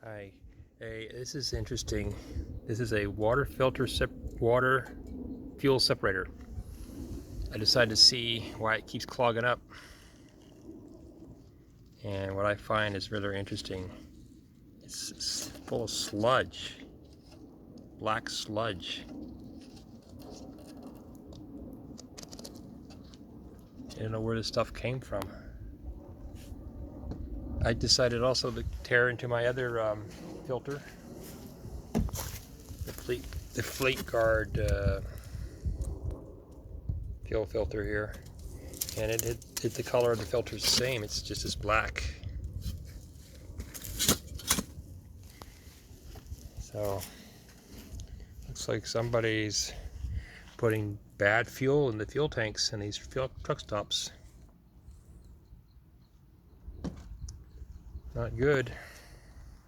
Hi. Hey, this is interesting. This is a water filter water fuel separator. I decided to see why it keeps clogging up. And what I find is rather interesting. It's full of sludge. Black sludge. I don't know where this stuff came from. I decided also to tear into my other filter. The Fleet Guard fuel filter here. And the color of the filter is the same. It's just as black. So looks like somebody's putting bad fuel in the fuel tanks in these truck stops. Not good.